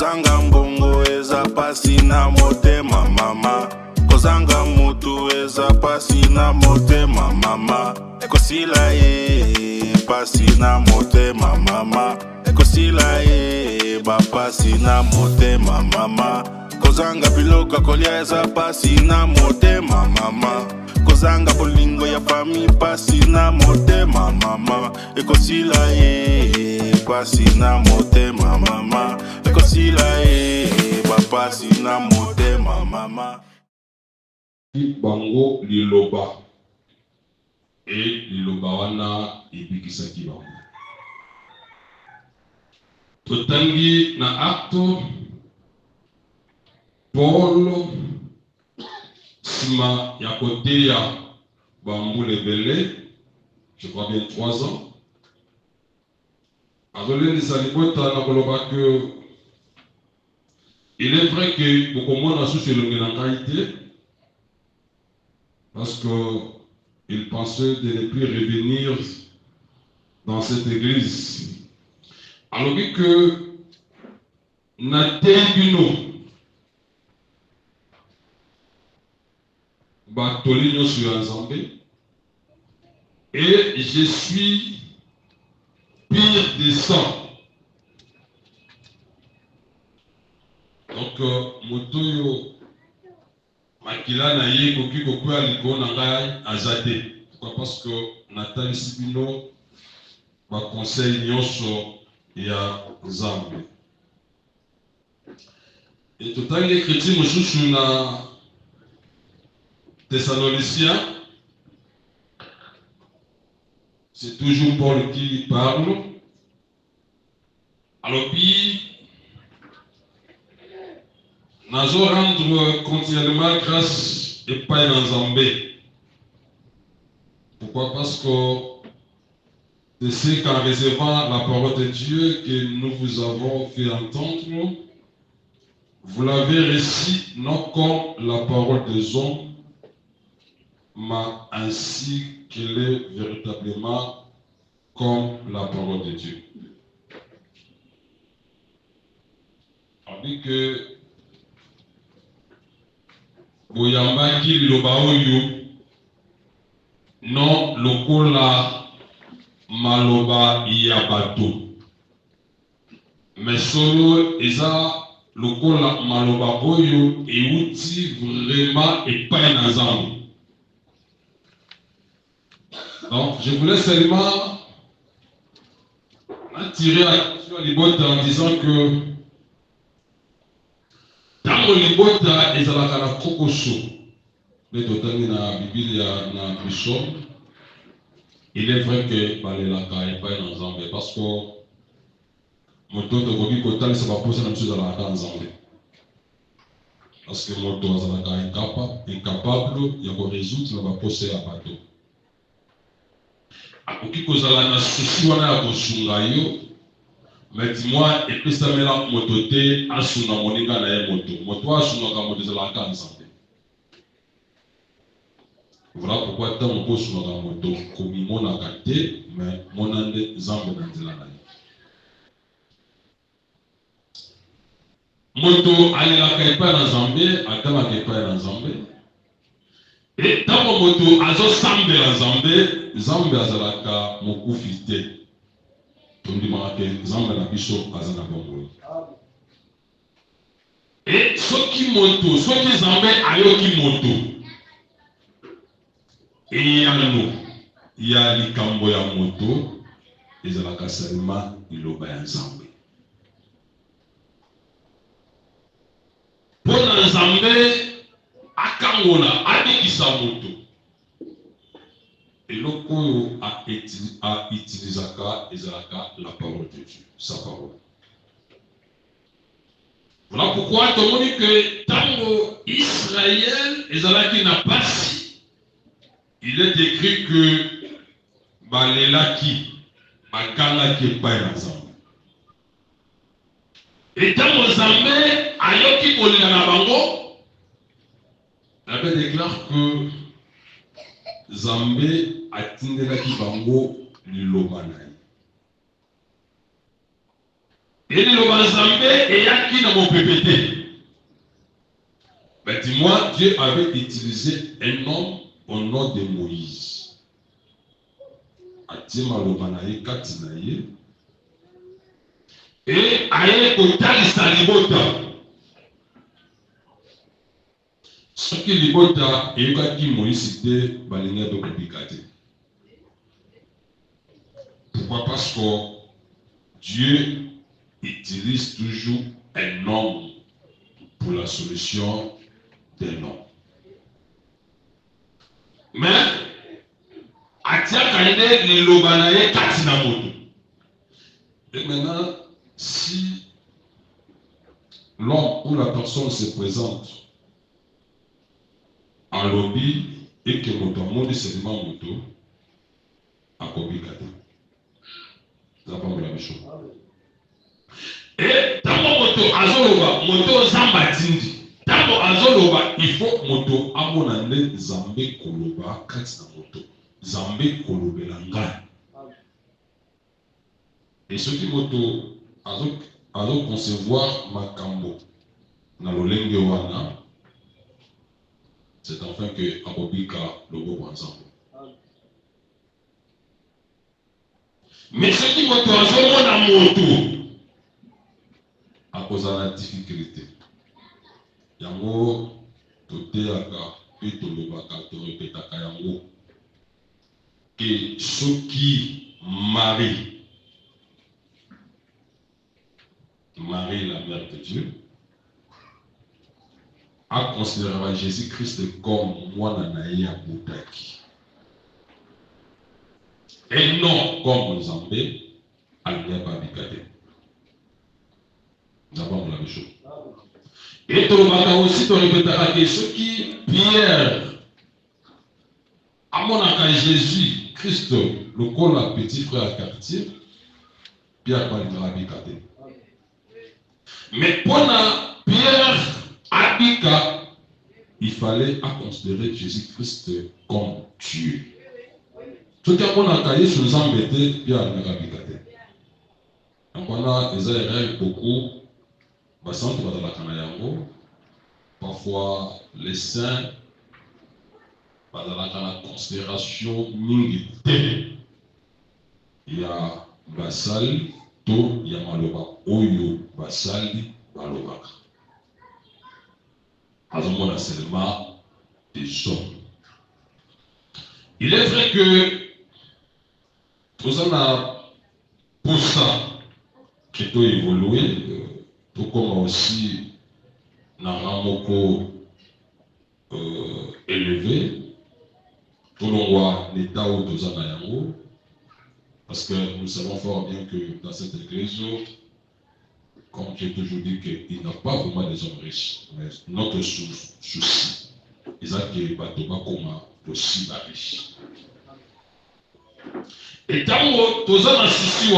kozanga mbongo eza pasi na motema mama, kozanga mutu eza pasi na motema mama, ekosila ye pasi na motema mama, ekosila ye bapasi na motema mama, kozanga biloko kolia eza pasi na motema mama, kozanga bolingo ya fami pasi na motema mama, ekosila ye pasi na motema mama, ekosila ye bapasi na motema mama. Bango liloba e liloba wana ebikisaki bango. Totangi na acte Paul sima ya kote ya bambu lebele, je crois bien 3 ans. Azolé Nisalibota na koloba que il est vrai que beaucoup moins sous le qualité parce qu'il pensait de ne plus revenir dans cette église. Alors que Natengino Batolino sur Ensemble et je suis pire de sang. Donc, Motoyo Makila na ye koki kokuya liko na ngai azate. Pourquoi? Parce que Nathalie Sibino va conseil nyonso ya Nzambe. Et total les chrétiens mosusu na Thessaloniciens, c'est toujours Paul qui parle. Alors puis nous allons rendre continuellement grâce et pas dans Zambé. Pourquoi? Parce que c'est qu'en recevant la parole de Dieu que nous vous avons fait entendre, vous l'avez reçu non comme la parole des hommes, mais ainsi qu'elle est véritablement comme la parole de Dieu. On dit que Boyambaki liloba oyo non lokola maloba ya bato, mais solo eza lokola maloba oyo euti vraiment epai na Nzambe. Donc je voulais seulement attirer l'attention à Libota en disant que tango Libota ezalaka na kokoso le totangi na Biblia na Bishop, il est vrai que balelaka epai na Nzambe parce que moto tokoki kotalisa baposa na biso ezalaka Nzambe, parce que moto azalaka incapable ya korésoudre na baposa ya bato. Akoki kozala na susi wana ya kosunga yo, mais dis-moi epesamela moto te asunga moninga na ye moto asungaka moto ezalaka Nzambe. Voilà pourquoi tant on peut sunga moto komi monaka te, mais monande Nzambe na nzela na ye. Moto alelaka epai na Nzambe, atamaka epai na Nzambe. Et tant moto azosambela Nzambe, Nzambe azalaka mokufi te. Tondimaka ke Nzambe na biso aza na bomoi. Et soki Nzambe ayoki moto, eyano ya likambo ya moto ezalaka salima liloba ya Nzambe. Pona Nzambe akangola abikisa moto, eloko oyo a utilisaka ezalaka la parole de Dieu, sa parole. Voilà pourquoi tout le monde dit que tango Israël ezalaki na pasi, il est écrit que balelaki bakangaki epai na Nzambe. Et tango Nzambe ayoki kolela na bango, la Bible déclare que Nzambe atindelaki bango liloba na ye. Et le Banzambe et Yaki n'a mon PPT. Ben dis-moi, Dieu avait utilisé un homme au nom de Moïse. Atima Lobanaye Katinaye. Et Aye Kotali Salibota. Ce qui libota et Yaki Moïse c'était Balinga de Kobikate. Pourquoi? Parce que Dieu utilise toujours un homme pour la solution des noms. Mais, et maintenant, si l'homme ou la personne se présente en lobby et que moto c'est seulement moto, à Kobikate. Ça va pas la même chose. Et tant moto azoloba, moto zambatindi. Tant azoloba, il faut moto amonane zambe koloba kati na moto. Zambe kolobe langa. Et ce qui moto azo concevoir makambo na lolenge wana, c'est enfin que akobika logo ensemble. Mais ce qui moto azomona moto à cause de la difficulté. Yango toteaka pe tolobaka to répétaka yango que ceux qui Marie la mère de Dieu a considéré Jésus-Christ comme moi naïe à Boutaki et non comme Zambé à l'Ebabikade. Nous avons la même chose. Et tu vas aussi te répéter que ce qui Pierre, à mon avis, Jésus, Christ, le col à petit frère quartier, Pierre va le rabicate. Mais pour Pierre Abika, il fallait considérer Jésus-Christ comme Dieu. Ce qui a mon avis, je nous embêtais, Pierre le rabicate. Donc on a des erreurs beaucoup. Parfois les saints la considération militaire. Il y a Basal, To, il y a Maloba, Oyo, Basali, Maloba. Azomona seulement des hommes. Il est vrai que tout ça n'a pour ça qui doit évoluer. Tout comme aussi Naramoko élevé, tout le voit l'état où nous en parce que nous savons fort bien que dans cette église, comme j'ai toujours dit, qu'il n'y a pas vraiment des hommes riches, mais notre souci, ils ont qui pas comme aussi la riche. Et tant que nous avons souci,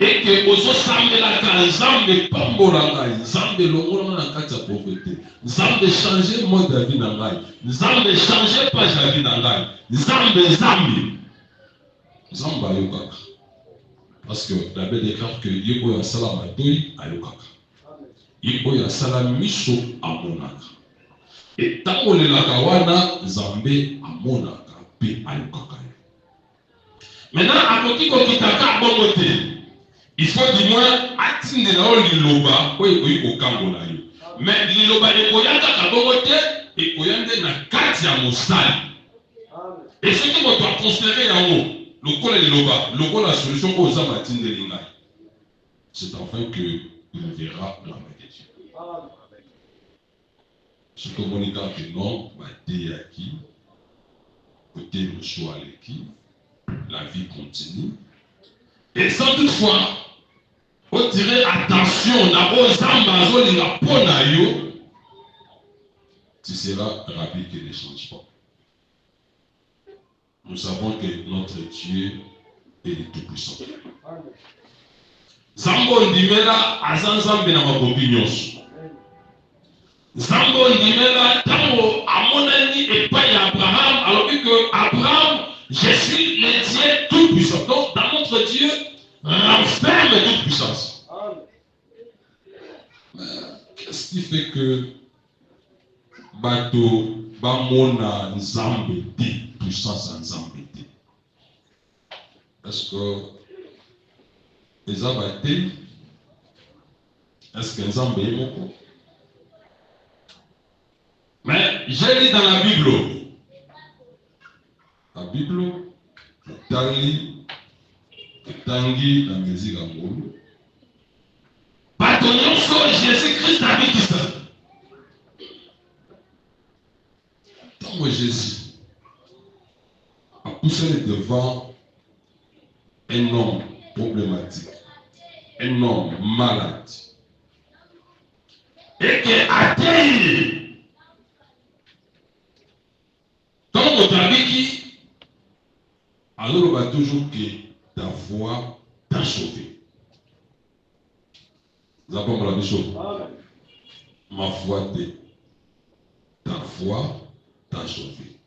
et que ozo sambelaka nzambe pambola ngai nzambe longola na kati ya pauvreté nzambe changer mode de vie na ngai nzambe changer page ya vie na ngai nzambe ayokaka parce que la Bible déclare que ye oyo asala matoi ayokaka ye oyo asala miso amonaka et ntango olelaka wana nzambe amonaka mpe ayokaka maintenant akoki kokitaka bongo te. Il faut du moins atteindre l'Iloba pour y kambola yo. Mais l'Iloba est koyaka kabogote et koyande na kati ya mosali. Et ce qui doit considérer en haut, le col l'Iloba, le col la solution aux âmes atteindre l'Ingaï. C'est enfin que il verra la main de Dieu. Ce que mon état que non, bâté à qui, côté le choix à qui, la vie continue. Et sans toutefois, on dirait attention, tu seras rapide que ne change pas. Nous savons que notre Dieu est le Tout-Puissant. Zambo ndimela azanzambe na makopi nyonso. Zambo ndimela tango amonani epai ya Abraham, alors que Abraham, je suis le Dieu Tout-Puissant. Donc dans notre Dieu, renferme toute puissance. Qu'est-ce qui fait que bato bamona nzambe te puissance nzambe te? Est-ce que les abattés, est-ce que nzambe est moko? Mais j'ai lu dans la Bible, Tangi na musique à Ngolu. Pardonnons ce Jésus-Christ a dit ça. Tant que Jésus a poussé devant un homme problématique, un homme malade, et qui a atteint dans notre avis, alors on va toujours que ta foi t'a sauvé. Vous avez compris la chose? Ma foi ta foi t'a sauvé.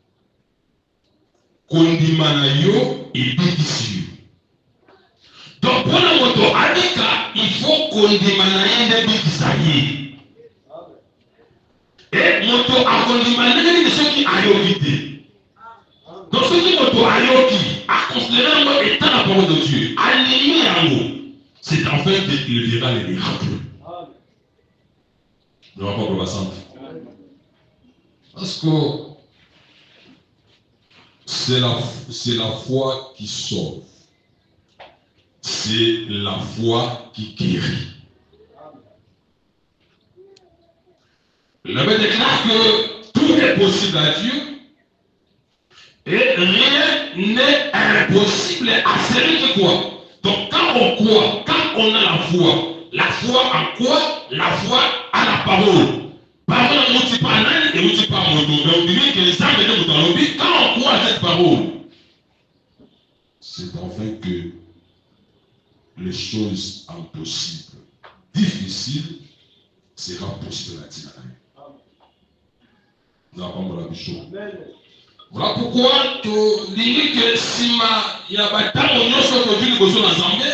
Kondimana yo et bédisio. Donc pour la moto Alika, il faut kondimana yende bédisaye. Et moto a kondimana yende ceux qui ayovité. Donc ceux qui moto ayoki a considéré moi étant la parole de Dieu, aligné à nous, c'est en fait qu'il verra les miracles. Ne va pas pour la santé. Parce que c'est la foi qui sauve. C'est la foi qui guérit. La Bible déclare que tout est possible à Dieu et rien n'est impossible à celui qui croit. Donc quand on croit, quand on a la foi en quoi? La foi à la parole. Parole ne dit pas l'un et ne dit pas mon nom. Mais on dit que les âmes étaient dans l'objet. Quand on croit à cette parole, c'est enfin que les choses impossibles, difficiles, seront possibles à Tina. Nous avons la chose. Voilà pourquoi tu dis que si il y a un temps où nous sommes venus dans Zambie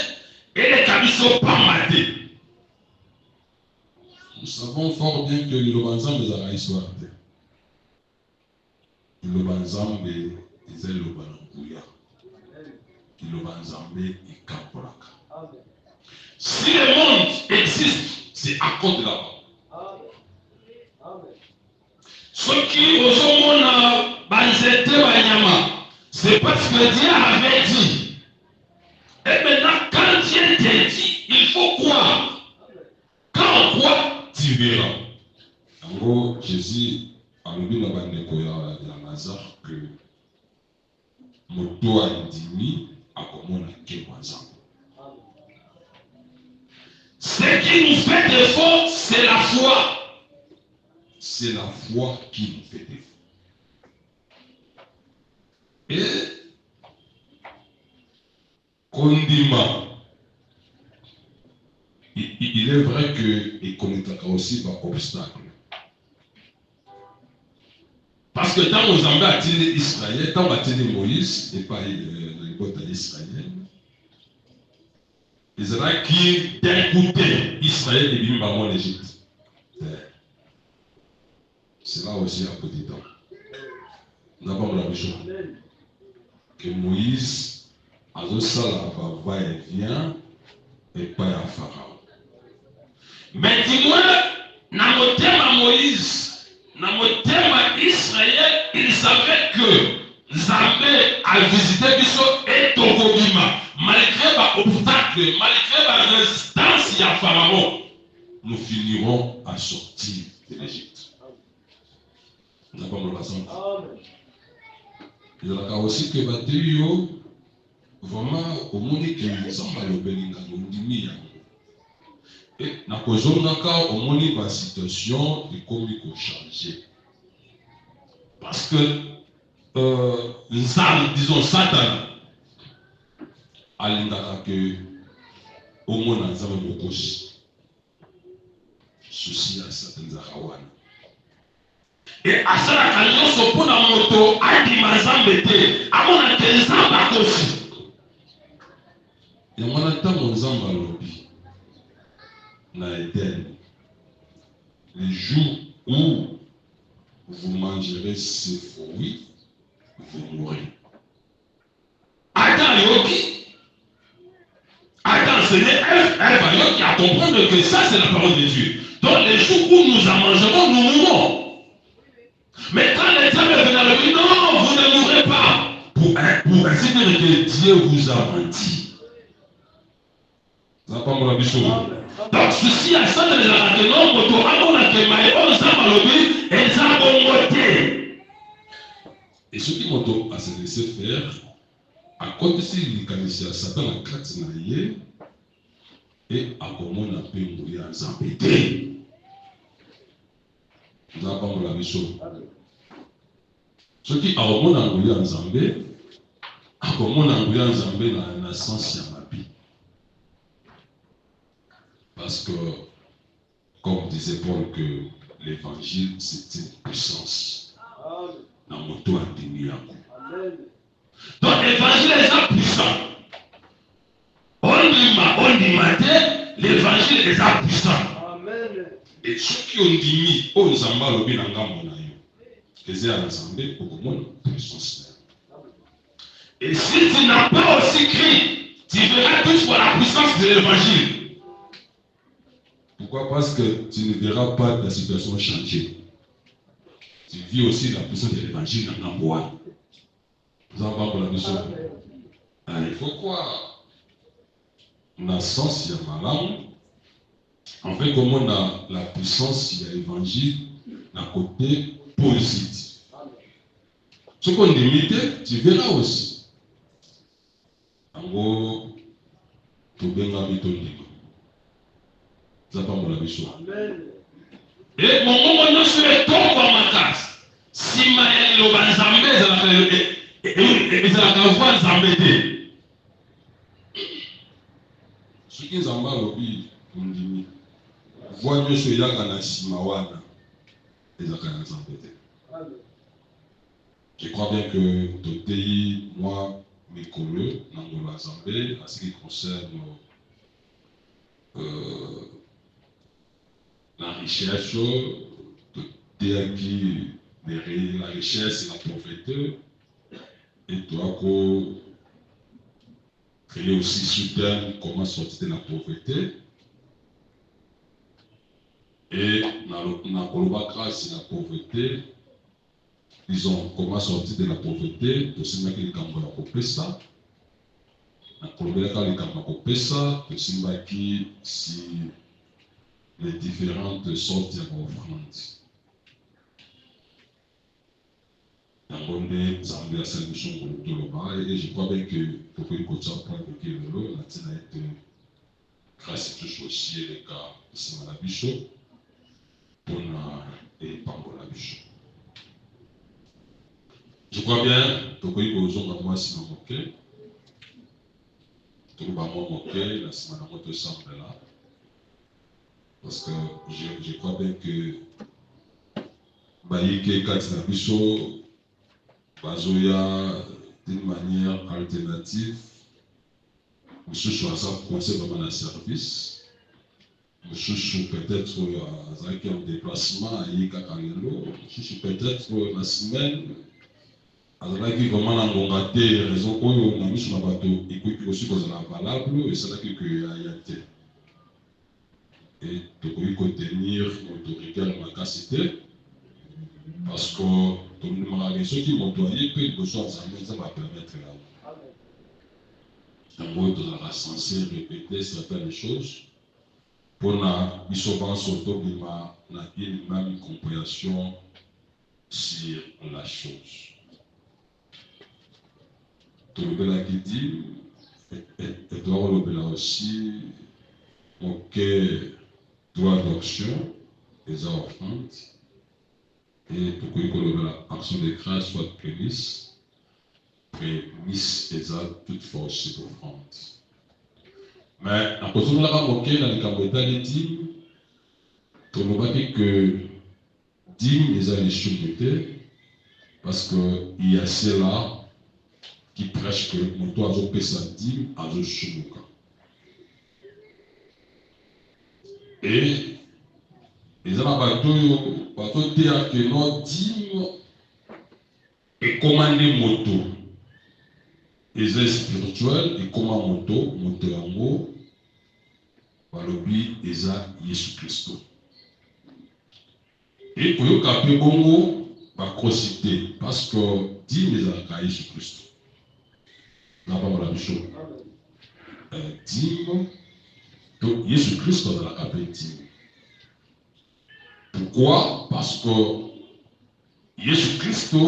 et les cabissos pas matés. Nous savons fort bien que le Lobanzambe est la histoire. Le Lobanzambe est le Lobanangouya. Le Lobanzambe est Kapolaka. Si le monde existe, c'est à cause de la parole. Ceux qui ont c'est parce que Dieu avait dit. Et maintenant, quand Dieu t'a dit, il faut croire. Quand on croit, tu verras. En gros, Jésus a dit dans la Nazar que Moto a dit à comment ce qui nous fait défaut, c'est la foi. C'est la foi qui nous fait défaut. Et Kondima, il est vrai qu'il connaît aussi par obstacle. Parce que tant aux Zambie a tiré Israël, tant on a tiré Moïse, et pas l'époque d'Israël, Israël qui d'écouter Israël et bien par l'Égypte. C'est là aussi un petit temps. Nous avons la chose. Que Moïse a ça va et vient et pas à Pharaon. Mais dis-moi, dans mon thème à Moïse, dans mon thème à Israël, il savait que Zambé a visité Bisso et Togobima. Malgré l'obstacle, malgré la résistance à Pharaon, nous finirons à sortir de l'Égypte. Nous avons la santé. Il y a aussi que Batério, vraiment, au monde qui est sans le bénin, et dans le cas, au monde, la situation est comme il faut changer. Parce que, disons, Satan, alindaka que au monde, nous avons beaucoup de soucis à Satan Zakawana. Et à cela, quand nous sommes pour la moto, à qui m'a zambé, à mon intéressant, à cause. Et on a tant mon zamba lobby. Na Eden, les jours où vous mangerez ces fruits, vous mourrez. Adam Yoki, Adam, elle va Yoki à comprendre que ça, c'est la parole de Dieu. Donc, les jours où nous en mangerons, nous mourrons. Mais quand les hommes viennent à lui, non, vous ne mourrez pas. Pour ainsi dire que Dieu vous a menti. Ça n'a pas mon avis. Donc, ceci a ça de la raconter, moto, avant la kemaï, on s'en va l'obéir, et ça va monter. Et ce qui moto a se laissé faire, à côté si il connaissait à Satan la carte naïe, et à comment on a pu mourir en zambété. Ça n'a pas mon avis. Ce qui a au monde a mourir en zambé, à comment on a mourir en zambé dans la naissance de ma vie. Parce que, comme disait Paul, que l'évangile, c'est une puissance. Dans mon toit de donc, l'évangile est puissant. On dit matin, l'évangile est puissant. Et ceux qui ont dit, on s'en va le bien en gamme. Que c'est à l'assemblée pour que mon puissance. Et si tu n'as pas aussi crié, tu verras toutefois la puissance de l'évangile. Pourquoi? Parce que tu ne verras pas ta situation changer. Tu vis aussi la puissance de l'évangile dans l'emploi. Vous en parlez pour la mission. Il faut croire. On a sens, il y a malade. En fait, comme on a la puissance, il y a l'évangile, d'un côté positif. Ce qu'on limite, tu verras aussi. En gros, tu benga bitoni. Ça pas mon avis. Et mon moment ne serait pas dans ma casse. Si ma elle est au Zambé, et ça la voix Zambé. Ce qui est Zamba lobby, on dit, voix mieux sur Yagana Simawana, et Zakana Zambé. Je crois bien que Totei, moi, mes collègues, dans la Zambé, en ce qui concerne la richesse, la richesse et la pauvreté, et toi, créer aussi soudain comment sortir de la pauvreté, et dans la grâce et la pauvreté, disons comment sortir de la pauvreté, aussi bien que les Kambala Kopesa, dans le cas les Kambala Kopesa, aussi bien que si les différentes sortes d'offrandes. Et je crois bien que pour que nous puissions prendre le la tina est grâce à tous aussi les cas ici à la bichot pour et par la bichot. Je crois bien pour que nous puissions moi si nous moquer, tout le monde moquer la semaine à moto semble là. Parce que je crois bien que Baïke Katina Bichot Bazoya d'une manière alternative, monsieur choisit conseil vraiment un service, monsieur peut-être en déplacement à Yika Kangelo, monsieur peut-être la semaine, alors qui vraiment a monté raison pour on a mis sur la bateau et puis aussi qu'on a valable et c'est là que y a été. Et de contenir notre autorité en capacité parce que tout le monde ceux qui m'ont donné que les choses ça va permettre là. En gros, de la censer, répéter certaines choses pour la souvent surtout une même compréhension sur la chose. Tout le monde qui dit, et doit le là aussi, ok, droit d'option, les offrandes. Et pour que l'action de grâce soit prémisse et ça toute force d'offrande. Mais à cause de la moquée dans le Cambodge des dîmes, on voit que dîmes les a les chouettés parce qu'il y a ceux-là qui prêchent que mon toit a fait sa dîme à le chouetté. Et les ezala bato te que no dîme et commandé moto eza spirituel et comment moto yango balobi eza Yesu Christo et koyoka pe bongo bakrosité parce que dîme ezalaka Yesu Christo na bamola biso dîme donc Yesu Christo azalaka pe dîme. Pourquoi? Parce que Yesu Christo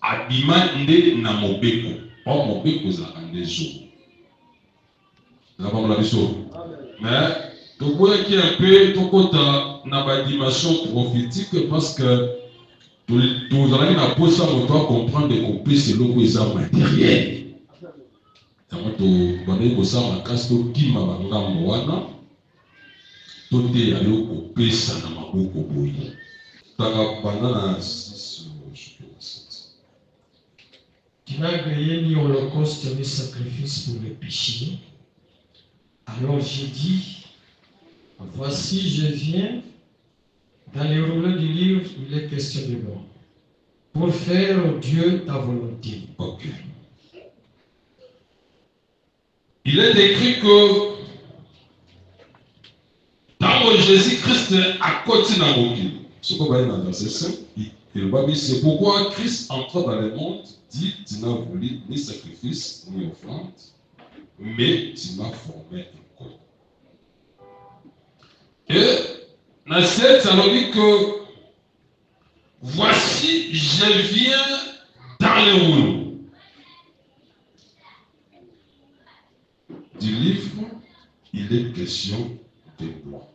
abima nde na mobeko. Or mobeko ezalaka nde zo. Na bamola biso. Mais tokoyaki un peu tokota na badimension prophétique parce que tozalaki na posa moto acomprendre kopesa eloko eza matériel. Yango tobandaki kosala makasi tokima bangambo wana tote yalo kopesa na maboko boye. Taka banda na 6 Tu n'as agréé ni holocauste ni sacrifice pour le péché. Alors j'ai dit, voici je viens, dans les rouleaux du livre, il est question de moi, pour faire, oh Dieu, ta volonté. Ok. Il est écrit que dans Jésus-Christ a continué à mourir. Ce qu'on va dire dans le verset 5, c'est pourquoi Christ entra dans le monde, dit, tu n'as voulu ni sacrifice, ni offrande, mais tu m'as formé un corps. Et dans cette, ça dit que voici, je viens dans le rouleau du livre, il est question de moi.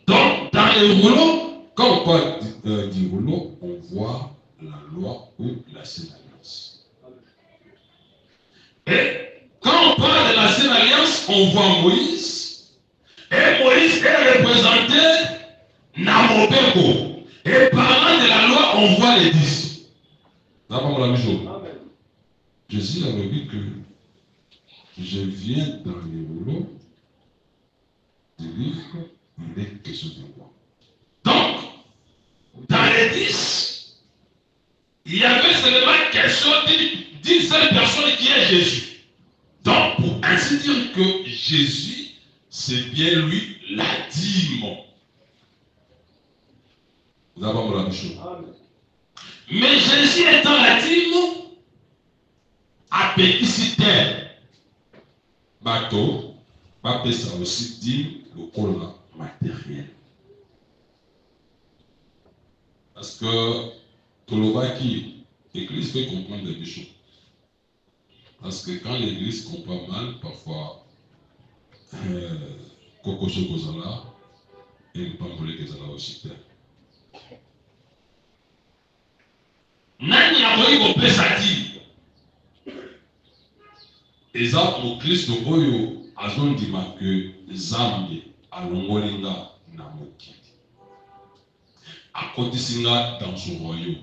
Donc, dans le rouleau, quand on parle du rouleau, on voit la loi ou la Sainte Alliance. Et quand on parle de la Sainte Alliance, on voit Moïse. Et Moïse est représenté dans Mobeko. Et parlant de la loi, on voit les 10. Là, pas la même chose. Jésus avait dit que je viens dans les rouleaux du livre, il est question de moi. Donc, dans les 10, il y avait seulement question d'une seule personne qui est Jésus. Donc, pour ainsi dire que Jésus, c'est bien lui la dîme. Vous avez la même chose. Mais Jésus étant la dîme, a péquissi terre. Bateau, va ça aussi dîme le corps matériel. Parce que tout le monde qui l'église peut comprendre des choses. Parce que quand l'église comprend mal, parfois, Coco Chokozala et le Pambolé Kezala aussi. Nani a voulu qu'on peut s'attirer. Et ça, mon Christ, nous avons dit que Zambie a l'ongolinga na moki. A côté singa dans son royaume.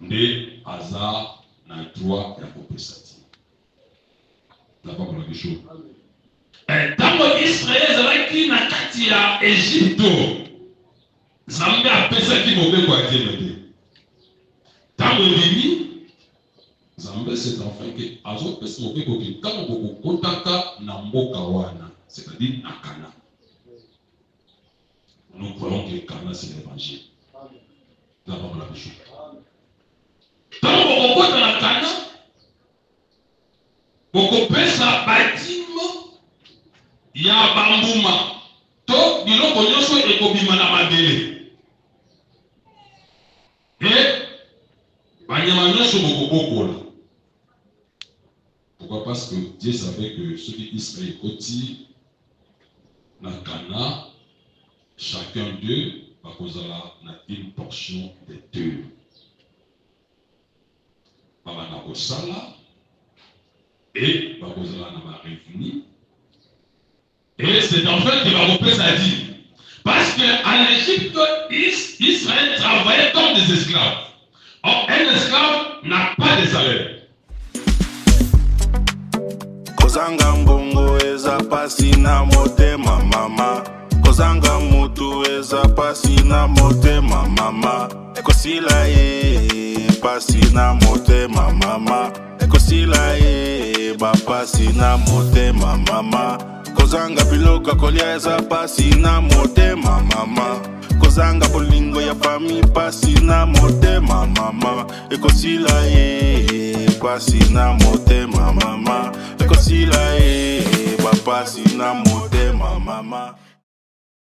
Ne hasard na droit ya compensation. Là-bas pour la chose. Dans Israël, qui na kati ya Égypte, Zambie a pensé qu'il m'obéit quoi dire. Dans le début, Zambie c'est enfin que azo pesa m'obéit quoi que quand on kontaka na mboka wana, c'est-à-dire na Cana. Nous croyons que Cana c'est l'évangile. Là-bas pour la chose. Tant qu'on voit dans la Cana, on peut ça bâtiment, il y a bambouma. To biloko nyonso ekobima na mabele. Et banyama nyonso bokobokola. Pourquoi? Parce que Dieu savait que ceux qui Israël koti na Cana, chacun d'eux va causer une portion des deux. Baba na kosala et va causer na ma revenu. Et c'est en fait que va repérer sa dit. Parce qu'en Égypte, Israël travaillait comme des esclaves. Or, un esclave n'a pas de salaire. Kozanga mbongo eza pasi na motema mama. ekosila ye pasi na motema mama ekosila ye bapasi na motema mama kozanga biloko kolia eza pasi na motema mama kozanga bolingo ya fami pasi na motema mama ekosila ye pasi na motema mama ekosila ye bapasi na motema mama